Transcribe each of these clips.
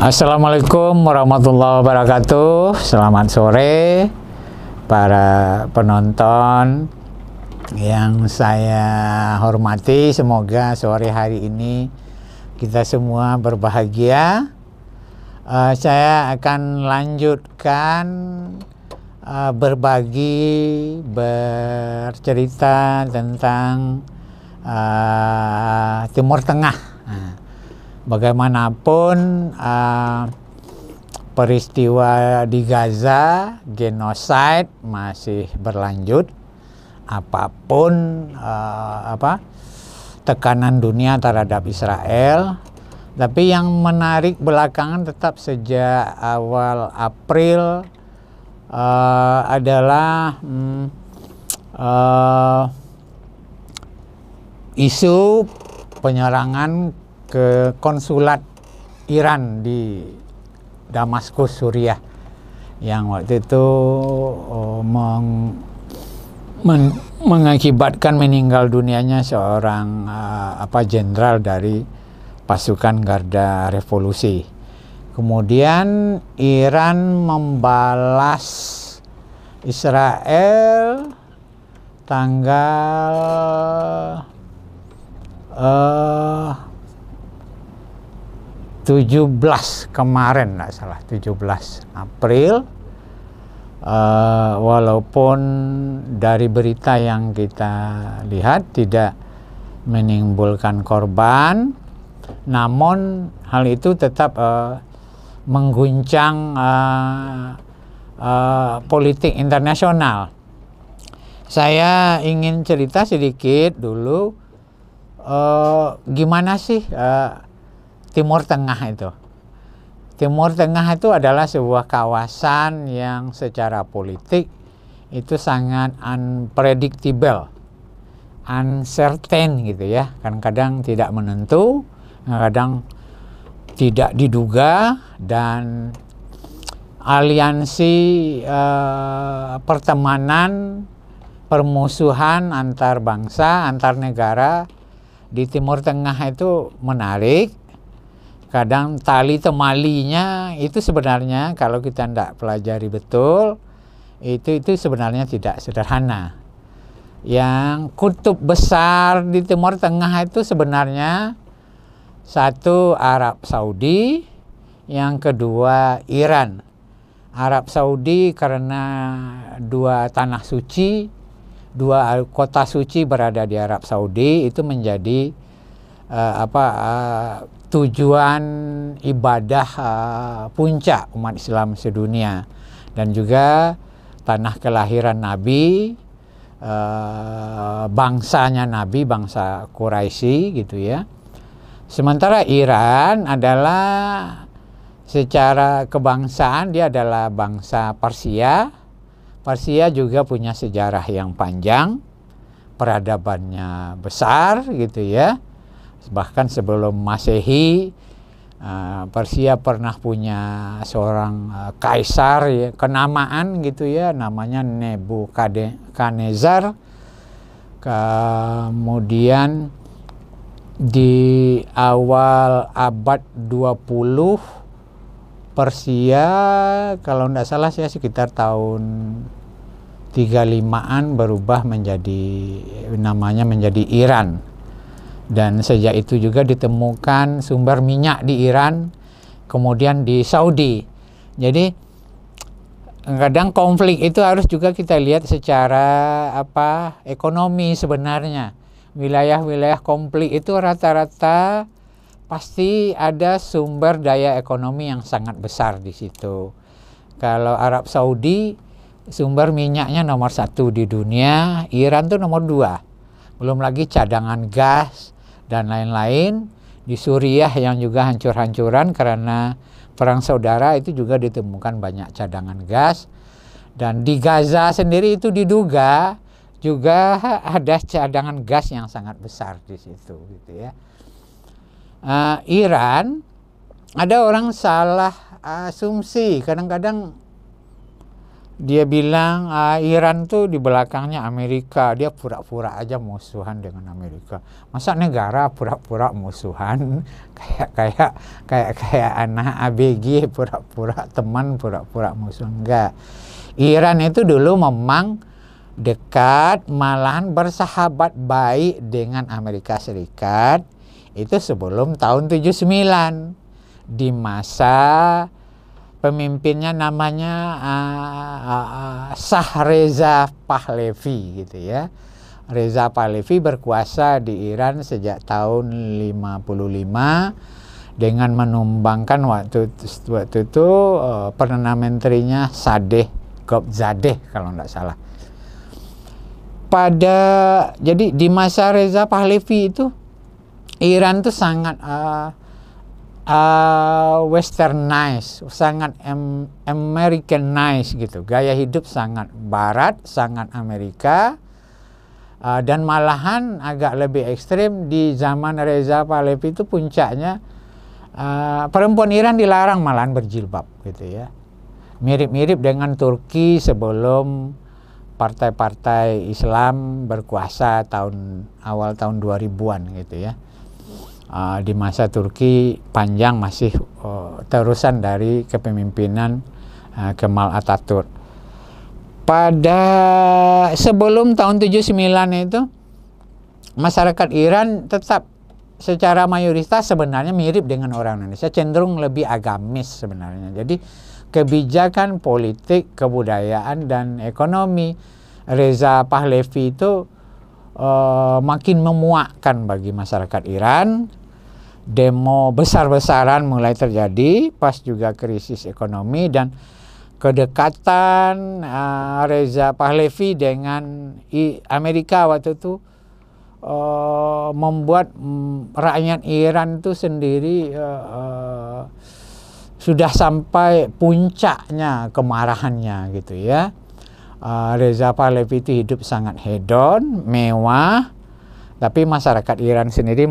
Assalamualaikum warahmatullahi wabarakatuh. Selamat sore para penonton yang saya hormati. Semoga sore hari ini kita semua berbahagia. Saya akan lanjutkan bercerita tentang Timur Tengah. Bagaimanapun peristiwa di Gaza, genocide masih berlanjut. Apapun tekanan dunia terhadap Israel, tapi yang menarik belakangan tetap sejak awal April adalah isu penyerangan ke konsulat Iran di Damaskus, Suriah, yang waktu itu mengakibatkan meninggal dunianya seorang jenderal dari pasukan Garda Revolusi. Kemudian Iran membalas Israel tanggal 17 kemarin, nggak salah, 17 April. Walaupun dari berita yang kita lihat tidak menimbulkan korban, namun hal itu tetap mengguncang politik internasional. Saya ingin cerita sedikit dulu gimana sih Timur Tengah itu. Timur Tengah itu adalah sebuah kawasan yang secara politik itu sangat unpredictable, uncertain gitu ya. Kadang-kadang tidak menentu, kadang tidak diduga, dan aliansi pertemanan, permusuhan antar bangsa, antar negara di Timur Tengah itu menarik. Kadang tali temalinya itu sebenarnya kalau kita tidak pelajari betul, itu sebenarnya tidak sederhana. Yang kutub besar di Timur Tengah itu sebenarnya satu Arab Saudi, yang kedua Iran. Arab Saudi karena dua tanah suci, dua kota suci berada di Arab Saudi, itu menjadi tujuan ibadah puncak umat Islam sedunia, dan juga tanah kelahiran Nabi, bangsanya Nabi, bangsa Quraisy gitu ya. Sementara Iran adalah secara kebangsaan dia adalah bangsa Persia. Persia juga punya sejarah yang panjang, peradabannya besar gitu ya. Bahkan sebelum Masehi, Persia pernah punya seorang kaisar ya, kenamaan gitu ya, namanya Nebukadnezar. Kemudian di awal abad 20 Persia, kalau tidak salah saya sekitar tahun 35-an berubah namanya menjadi Iran. Dan sejak itu juga ditemukan sumber minyak di Iran, kemudian di Saudi. Jadi kadang konflik itu harus juga kita lihat secara ekonomi sebenarnya. Wilayah-wilayah konflik itu rata-rata pasti ada sumber daya ekonomi yang sangat besar di situ. Kalau Arab Saudi sumber minyaknya nomor 1 di dunia, Iran tuh nomor 2. Belum lagi cadangan gas dan lain-lain. Di Suriah yang juga hancur-hancuran karena perang saudara, itu juga ditemukan banyak cadangan gas. Dan di Gaza sendiri itu diduga juga ada cadangan gas yang sangat besar di situ gitu ya. Iran, ada orang salah asumsi kadang-kadang Dia bilang Iran tuh di belakangnya Amerika, dia pura-pura aja musuhan dengan Amerika. Masa negara pura-pura musuhan kayak anak ABG pura-pura teman, pura-pura musuh. Enggak. Iran itu dulu memang dekat, malahan bersahabat baik dengan Amerika Serikat itu sebelum tahun 79, di masa pemimpinnya namanya Shah Reza Pahlavi gitu ya. Reza Pahlavi berkuasa di Iran sejak tahun 55 dengan menumbangkan waktu itu Perdana Menterinya Sadeh Gobzadeh kalau tidak salah. Jadi di masa Reza Pahlavi itu Iran tuh sangat westernized, sangat Americanized gitu. Gaya hidup sangat barat, sangat Amerika, dan malahan agak lebih ekstrim di zaman Reza Pahlavi itu puncaknya perempuan Iran dilarang malahan berjilbab gitu ya. Mirip-mirip dengan Turki sebelum partai-partai Islam berkuasa awal tahun 2000-an gitu ya. Di masa Turki panjang masih terusan dari kepemimpinan Kemal Atatürk. Pada sebelum tahun 79 itu masyarakat Iran tetap secara mayoritas sebenarnya mirip dengan orang Indonesia, cenderung lebih agamis sebenarnya. Jadi kebijakan politik, kebudayaan dan ekonomi Reza Pahlavi itu makin memuakkan bagi masyarakat Iran. Demo besar-besaran mulai terjadi pas juga krisis ekonomi, dan kedekatan Reza Pahlavi dengan Amerika waktu itu membuat rakyat Iran itu sendiri sudah sampai puncaknya kemarahannya gitu ya. Reza Pahlavi itu hidup sangat hedon, mewah, tapi masyarakat Iran sendiri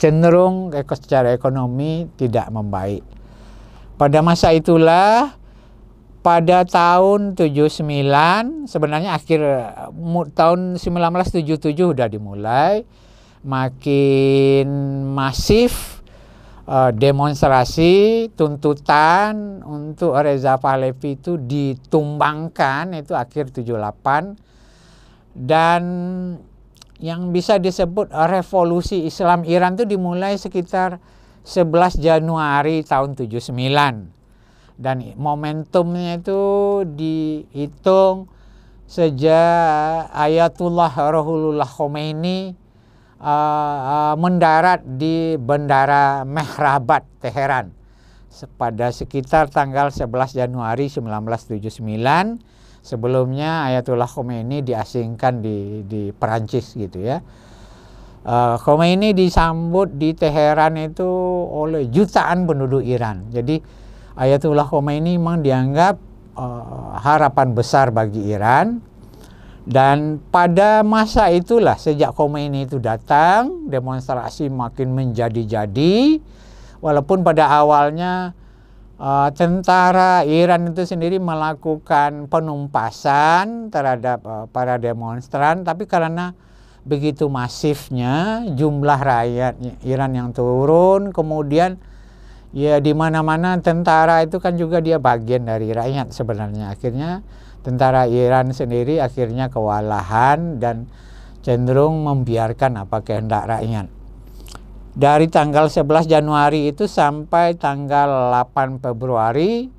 cenderung secara ekonomi tidak membaik. Pada masa itulah, pada tahun 79, sebenarnya akhir tahun 1977 sudah dimulai, makin masif demonstrasi tuntutan untuk Reza Pahlavi itu ditumbangkan, itu akhir 78, dan yang bisa disebut revolusi Islam Iran itu dimulai sekitar 11 Januari tahun 79, dan momentumnya itu dihitung sejak Ayatullah Ruhollah Khomeini mendarat di Bandara Mehrabad, Teheran pada sekitar tanggal 11 Januari 1979. Sebelumnya Ayatullah Khomeini diasingkan di Perancis gitu ya. Khomeini disambut di Teheran itu oleh jutaan penduduk Iran. Jadi Ayatullah Khomeini memang dianggap harapan besar bagi Iran. Dan pada masa itulah, sejak Khomeini itu datang, demonstrasi makin menjadi-jadi. Walaupun pada awalnya tentara Iran itu sendiri melakukan penumpasan terhadap para demonstran, tapi karena begitu masifnya jumlah rakyat Iran yang turun, kemudian ya di mana-mana tentara itu kan juga dia bagian dari rakyat sebenarnya. Akhirnya tentara Iran sendiri akhirnya kewalahan dan cenderung membiarkan apa kehendak rakyat. Dari tanggal 11 Januari itu sampai tanggal 8 Februari.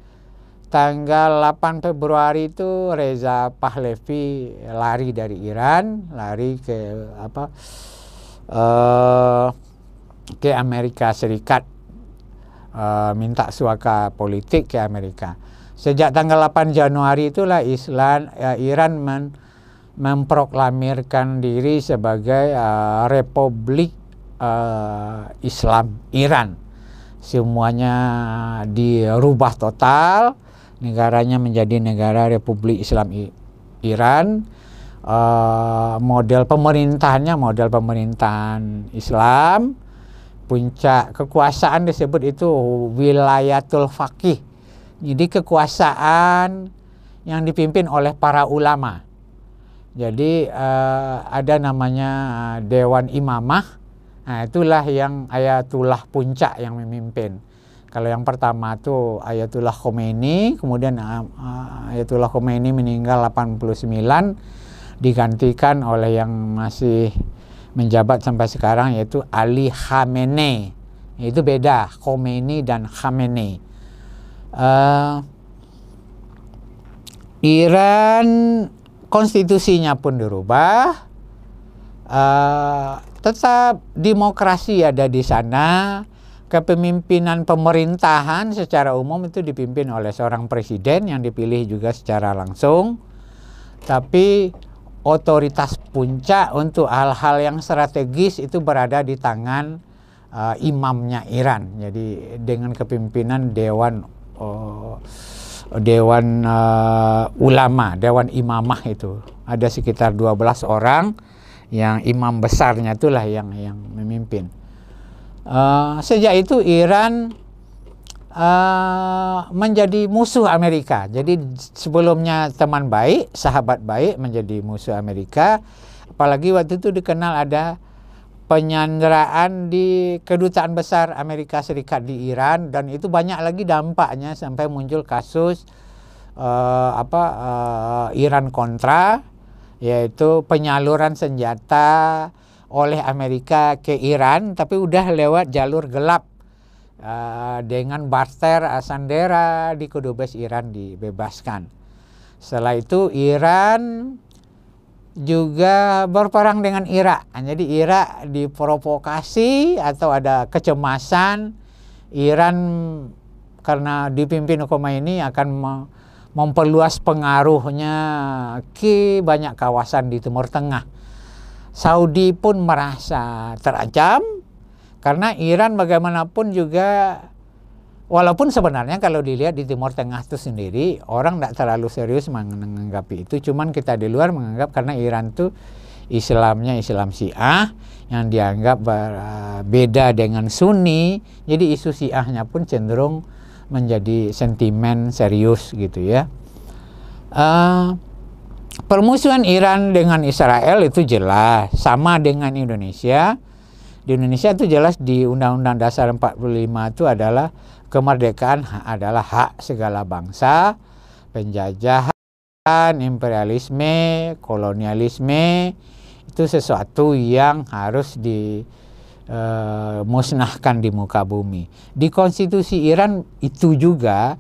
Tanggal 8 Februari itu Reza Pahlavi lari dari Iran, lari ke Amerika Serikat, minta suaka politik ke Amerika. Sejak tanggal 8 Januari itulah Iran memproklamirkan diri sebagai Republik Islam Iran. Semuanya dirubah total, negaranya menjadi negara Republik Islam Iran. Model pemerintahannya model pemerintahan Islam. Puncak kekuasaan disebut itu wilayatul faqih. Jadi kekuasaan yang dipimpin oleh para ulama. Jadi ada namanya Dewan Imamah. Nah, itulah yang Ayatullah Puncak yang memimpin. Kalau yang pertama itu Ayatullah Khomeini, kemudian Ayatullah Khomeini meninggal 89, digantikan oleh yang masih menjabat sampai sekarang, yaitu Ali Khamenei. Itu beda, Khomeini dan Khamenei. Iran konstitusinya pun dirubah, tetap demokrasi ada di sana. Kepemimpinan pemerintahan secara umum itu dipimpin oleh seorang presiden yang dipilih juga secara langsung, tapi otoritas puncak untuk hal-hal yang strategis itu berada di tangan imamnya Iran. Jadi dengan kepemimpinan Dewan Ulama, Dewan Imamah, itu ada sekitar 12 orang yang imam besarnya itulah yang memimpin. Sejak itu Iran menjadi musuh Amerika. Jadi sebelumnya teman baik, sahabat baik, menjadi musuh Amerika. Apalagi waktu itu dikenal ada penyanderaan di kedutaan besar Amerika Serikat di Iran, dan itu banyak lagi dampaknya sampai muncul kasus Iran Contra, yaitu penyaluran senjata oleh Amerika ke Iran, tapi udah lewat jalur gelap, dengan barter Sandera di kedubes Iran dibebaskan. Setelah itu Iran juga berperang dengan Irak. Jadi Irak diprovokasi atau ada kecemasan Iran karena dipimpin Khomeini akan memperluas pengaruhnya ke banyak kawasan di Timur Tengah. Saudi pun merasa terancam karena Iran bagaimanapun juga, walaupun sebenarnya kalau dilihat di Timur Tengah itu sendiri orang tidak terlalu serius menanggapi itu, cuman kita di luar menganggap karena Iran itu Islamnya Islam Syiah yang dianggap beda dengan Sunni, jadi isu Syiahnya pun cenderung menjadi sentimen serius gitu ya. Permusuhan Iran dengan Israel itu jelas, sama dengan Indonesia. Di Indonesia itu jelas di Undang-Undang Dasar 45 itu adalah kemerdekaan adalah hak segala bangsa, penjajahan, imperialisme, kolonialisme itu sesuatu yang harus dimusnahkan di muka bumi. Di konstitusi Iran itu juga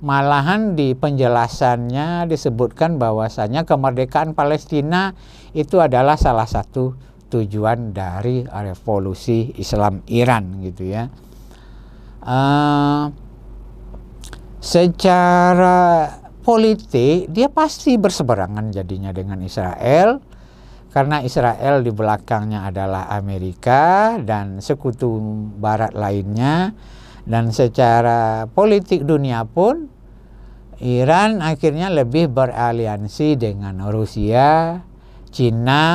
malahan di penjelasannya disebutkan bahwasanya kemerdekaan Palestina itu adalah salah satu tujuan dari revolusi Islam Iran gitu ya. Secara politik dia pasti berseberangan jadinya dengan Israel, karena Israel di belakangnya adalah Amerika dan sekutu barat lainnya, dan secara politik dunia pun Iran akhirnya lebih beraliansi dengan Rusia, Cina,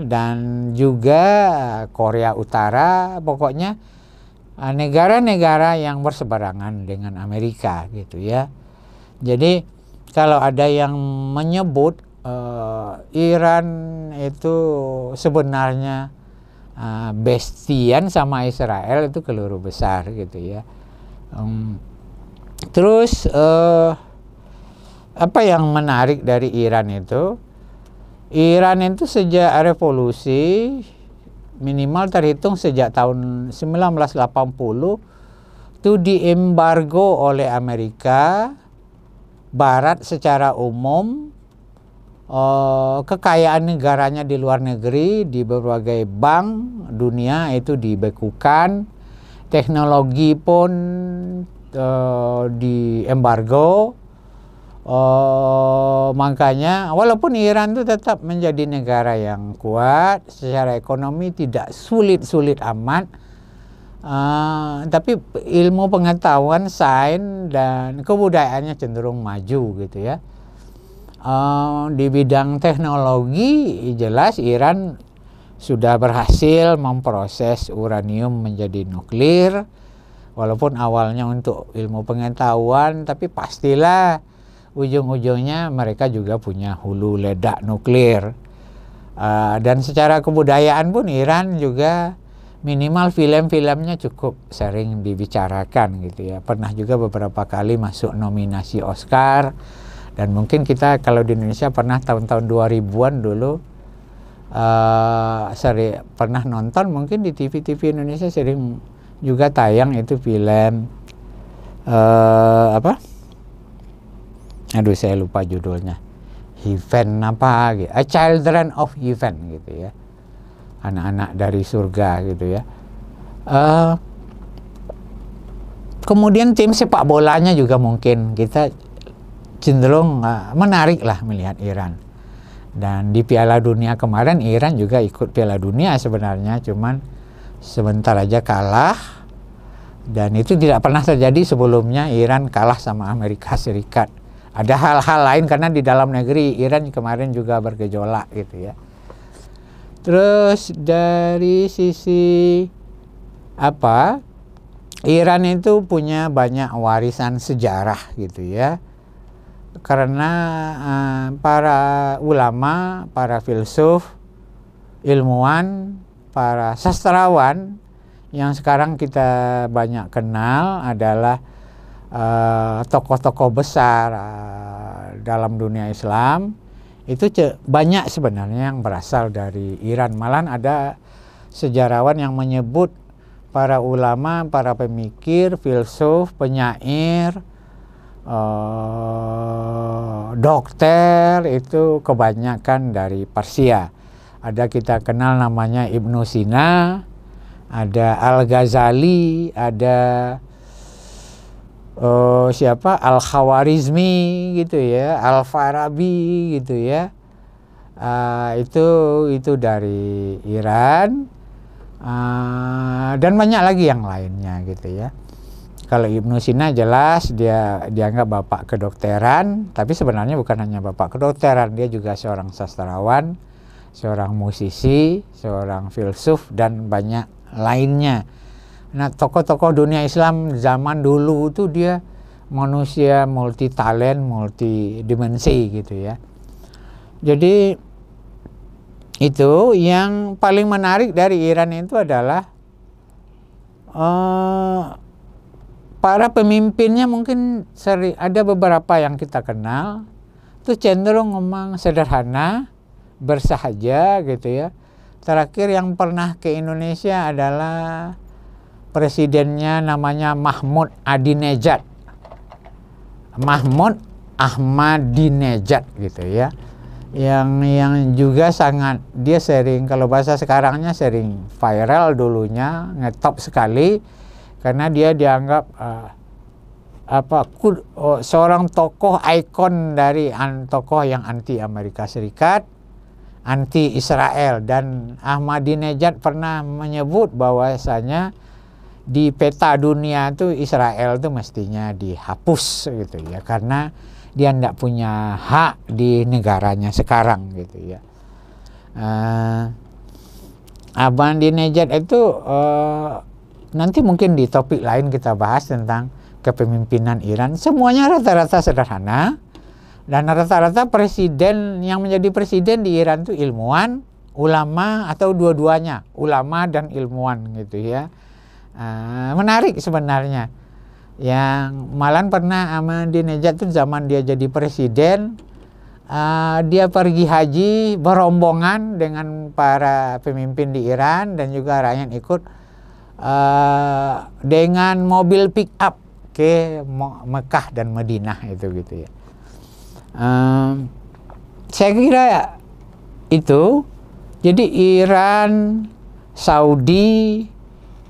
dan juga Korea Utara, pokoknya negara-negara yang berseberangan dengan Amerika gitu ya. Jadi kalau ada yang menyebut Iran itu sebenarnya bestian sama Israel, itu keliru besar gitu ya. Terus apa yang menarik dari Iran itu? Iran itu sejak revolusi minimal terhitung sejak tahun 1980 itu diembargo oleh Amerika Barat secara umum. Kekayaan negaranya di luar negeri, di berbagai bank dunia itu dibekukan, teknologi pun diembargo. Makanya walaupun Iran itu tetap menjadi negara yang kuat secara ekonomi, tidak sulit-sulit amat, tapi ilmu pengetahuan, sains dan kebudayaannya cenderung maju gitu ya. Di bidang teknologi jelas Iran sudah berhasil memproses uranium menjadi nuklir, walaupun awalnya untuk ilmu pengetahuan, tapi pastilah ujung-ujungnya mereka juga punya hulu ledak nuklir. Dan secara kebudayaan pun Iran juga minimal film-filmnya cukup sering dibicarakan gitu ya. Pernah juga beberapa kali masuk nominasi Oscar. Dan mungkin kita kalau di Indonesia pernah tahun-tahun 2000-an dulu pernah nonton, mungkin di TV-TV Indonesia sering juga tayang itu film apa? Aduh saya lupa judulnya. Heaven apa gitu. A Children of Heaven gitu ya. Anak-anak dari surga gitu ya. Kemudian tim sepak bolanya juga mungkin kita cenderung menarik lah melihat Iran. Dan di Piala Dunia kemarin Iran juga ikut Piala Dunia sebenarnya, cuman sebentar aja kalah. Dan itu tidak pernah terjadi sebelumnya Iran kalah sama Amerika Serikat. Ada hal-hal lain karena di dalam negeri Iran kemarin juga bergejolak gitu ya. Terus dari sisi Iran itu punya banyak warisan sejarah gitu ya. Karena para ulama, para filsuf, ilmuwan, para sastrawan yang sekarang kita banyak kenal adalah tokoh-tokoh besar dalam dunia Islam. Itu banyak sebenarnya yang berasal dari Iran. Malahan ada sejarawan yang menyebut para ulama, para pemikir, filsuf, penyair, dokter itu kebanyakan dari Persia. Ada kita kenal namanya Ibnu Sina, ada Al-Ghazali, ada Al-Khawarizmi gitu ya, Al-Farabi gitu ya. Itu dari Iran, dan banyak lagi yang lainnya gitu ya. Kalau Ibnu Sina jelas dia dianggap bapak kedokteran, tapi sebenarnya bukan hanya bapak kedokteran, dia juga seorang sastrawan, seorang musisi, seorang filsuf, dan banyak lainnya. Nah, tokoh-tokoh dunia Islam zaman dulu itu dia manusia multi talent, multi dimensi gitu ya. Jadi itu yang paling menarik dari Iran itu adalah para pemimpinnya mungkin ada beberapa yang kita kenal itu cenderung memang sederhana, bersahaja gitu ya. Terakhir yang pernah ke Indonesia adalah presidennya namanya Mahmud Ahmadinejad. Mahmud Ahmadinejad gitu ya. Yang juga sangat dia sering, kalau bahasa sekarangnya sering viral dulunya, ngetop sekali. Karena dia dianggap seorang tokoh ikon dari tokoh yang anti Amerika Serikat, anti Israel. Dan Ahmadinejad pernah menyebut bahwasanya di peta dunia itu Israel itu mestinya dihapus gitu ya, karena dia tidak punya hak di negaranya sekarang gitu ya. Ahmadinejad itu nanti mungkin di topik lain kita bahas tentang kepemimpinan Iran. Semuanya rata-rata sederhana, dan rata-rata presiden yang menjadi presiden di Iran itu ilmuwan, ulama, atau dua-duanya, ulama dan ilmuwan gitu ya. Menarik sebenarnya. Yang malah pernah Ahmadinejad itu zaman dia jadi presiden, dia pergi haji berombongan dengan para pemimpin di Iran dan juga rakyat ikut dengan mobil pick up ke Mekah dan Madinah itu gitu ya. Saya kira itu. Jadi Iran, Saudi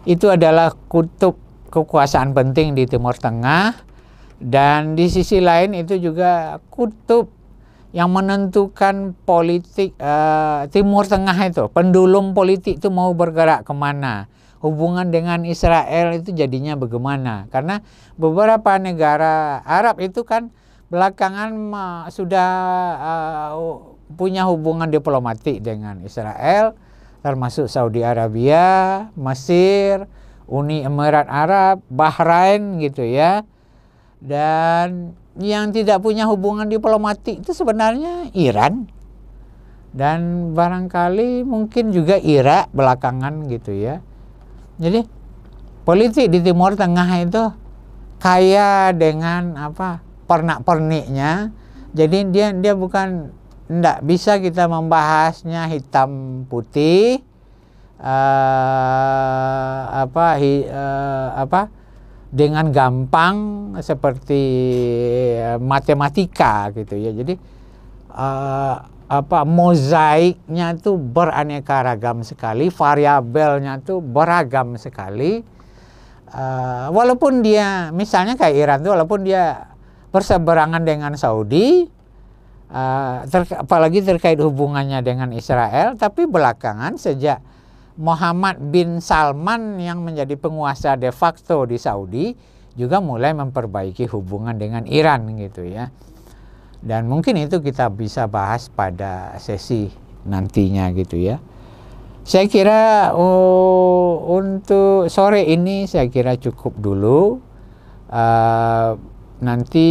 itu adalah kutub kekuasaan penting di Timur Tengah, dan di sisi lain itu juga kutub yang menentukan politik Timur Tengah itu. Pendulum politik itu mau bergerak kemana, hubungan dengan Israel itu jadinya bagaimana. Karena beberapa negara Arab itu kan belakangan sudah punya hubungan diplomatik dengan Israel, termasuk Saudi Arabia, Mesir, Uni Emirat Arab, Bahrain gitu ya. Dan yang tidak punya hubungan diplomatik itu sebenarnya Iran. Dan barangkali mungkin juga Irak belakangan gitu ya. Jadi politik di Timur Tengah itu kaya dengan pernak-perniknya. Jadi dia bukan, tidak bisa kita membahasnya hitam putih, dengan gampang seperti matematika gitu ya. Jadi mozaiknya itu beraneka ragam sekali, variabelnya itu beragam sekali. Walaupun dia misalnya kayak Iran tuh, walaupun dia berseberangan dengan Saudi, apalagi terkait hubungannya dengan Israel, tapi belakangan sejak Muhammad bin Salman yang menjadi penguasa de facto di Saudi juga mulai memperbaiki hubungan dengan Iran gitu ya. Dan mungkin itu kita bisa bahas pada sesi nantinya gitu ya. Saya kira untuk sore ini saya kira cukup dulu. Nanti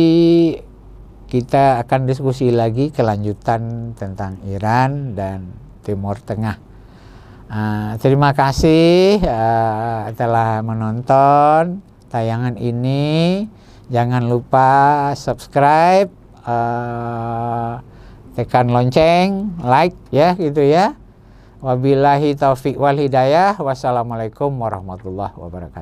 kita akan diskusi lagi kelanjutan tentang Iran dan Timur Tengah. Terima kasih telah menonton tayangan ini. Jangan lupa subscribe, tekan lonceng, like ya gitu ya. Wabillahi taufiq wal hidayah. Wassalamualaikum warahmatullahi wabarakatuh.